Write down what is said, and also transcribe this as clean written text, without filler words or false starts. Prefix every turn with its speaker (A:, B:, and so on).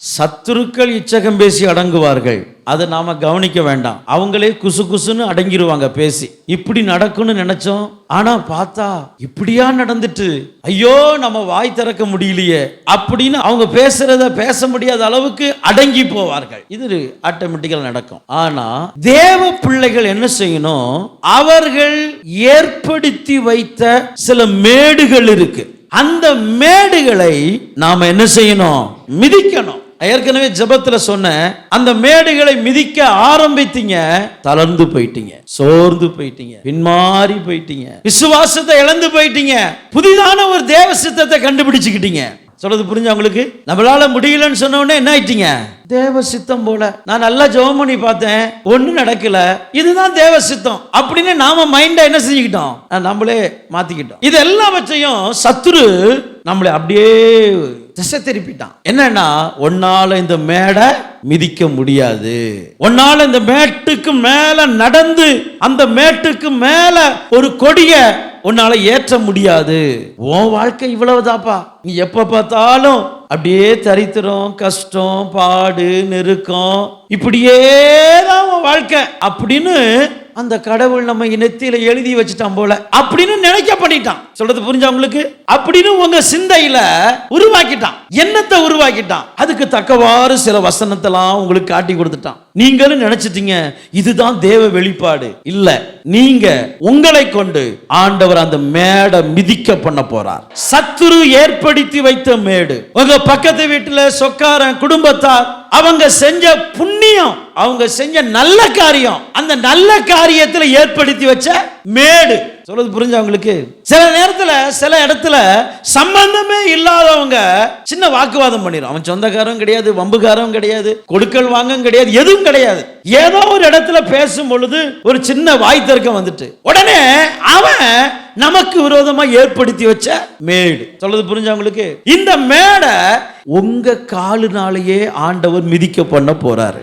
A: சத்துருக்கள் இச்சகம் பேசி அடங்குவார்கள். அதை நாம கவனிக்க வேண்டாம். அவங்களே குசு குசுன்னு அடங்கிடுவாங்க பேசி. இப்படி நடக்கும்னு நினைச்சோம், ஆனா பார்த்தா இப்படியா நடந்துட்டு, ஐயோ நம்ம வாய் திறக்க முடியலையே அப்படின்னு அவங்க பேசுறத பேச முடியாத அளவுக்கு அடங்கி போவார்கள். இது ஆட்டோமேட்டிக்கா நடக்கும். ஆனா தேவ பிள்ளைகள் என்ன செய்யணும்? அவர்கள் ஏற்படுத்தி வைத்த சில மேடுகள் இருக்கு. அந்த மேடுகளை நாம என்ன செய்யணும்? மிதிக்கணும். ஏற்கனவே ஜெபத்துல சொன்ன அந்த மேடுகளை மிதிக்க ஆரம்பித்தீங்க, தளர்ந்து போயிட்டீங்க, சோர்ந்து போயிட்டீங்க, பின்மாறி போயிட்டீங்க, விசுவாசத்தை இழந்து போயிட்டீங்க, புதிதான ஒரு தேவ சித்தத்தை கண்டுபிடிச்சுக்கிட்டீங்க. சொல்றது புரிஞ்சா உங்களுக்கு? நம்மளால முடியலன்னு சொன்ன உடனே என்ன ஆயிட்டீங்க? தேவ சித்தம் போல நான் நல்லா ஜெபம் பண்ணி பார்த்தேன், ஒன்னும் நடக்கல, இதுதான் தேவ சித்தம் அப்படின்னு நாம மைண்ட என்ன செஞ்சுக்கிட்டோம்? நம்மளே மாத்திக்கிட்டோம். இது எல்லாவற்றையும் சத்துரு நம்மளை அப்படியே திசை திருப்பிட்டான். என்னன்னா, உன்னால இந்த மேடை மிதிக்க முடியாது, உன்னால இந்த மேட்டுக்கு மேல நடந்து அந்த மேட்டுக்கு மேல ஒரு கொடிய உன்னால ஏற்ற முடியாது, உன் வாழ்க்கை இவ்வளவுதாப்பா, நீ எப்ப பார்த்தாலும் அப்படியே தரித்திரம், கஷ்டம், பாடு, நெருக்கம், இப்படியே தான் உன் வாழ்க்கை அப்படின்னு அந்த கடவுள் நம்ம நெத்தியில எழுதி வச்சுட்டான் போல அப்படின்னு நினைக்க பண்ணிட்டான். சொல்றது புரிஞ்சா உங்களுக்கு? அப்படின்னு உங்க சிந்தையில உருவாக்கிட்டான், எண்ணத்தை உருவாக்கிட்டான். அதுக்கு தக்கவாறு சில வசனத்தெல்லாம் உங்களுக்கு காட்டி கொடுத்துட்டான். நீங்களும் நினைச்சிட்டீங்க இதுதான் தேவ வெளிப்பாடு. இல்ல, நீங்க உங்களை கொண்டு ஆண்டவர் அந்த மேடை மிதிக்க பண்ண போறார். சத்துரு ஏற்படுத்தி வைத்த மேடு. உங்க பக்கத்து வீட்டுல சொக்காரன் குடும்பத்தார் அவங்க செஞ்ச புண்ணியம், அவங்க செஞ்ச நல்ல காரியம், அந்த நல்ல காரியத்தில் ஏற்படுத்தி வச்ச மேடு. சொல்றது புரிஞ்சா உங்களுக்கு? சில நேரத்துல சில இடத்துல சம்பந்தமே இல்லாதவங்க சின்ன வாக்குவாதம் பண்ணிடும். அவன் சொந்தக்காரன் கிடையாது, வம்புக்காரன் கிடையாது, கொடுக்கல் வாங்க கிடையாது, எதுவும் கிடையாது. ஏதோ ஒரு இடத்துல பேசும் பொழுது ஒரு சின்ன வாய் தர்க்கம் வந்துட்டு உடனே அவன் நமக்கு விரோதமா ஏற்படுத்தி வச்ச மேடு. சொல்றது புரிஞ்சா உங்களுக்கு? இந்த மேடை உங்க காலுனாலேயே ஆண்டவர் மிதிக்க பண்ண போறாரு.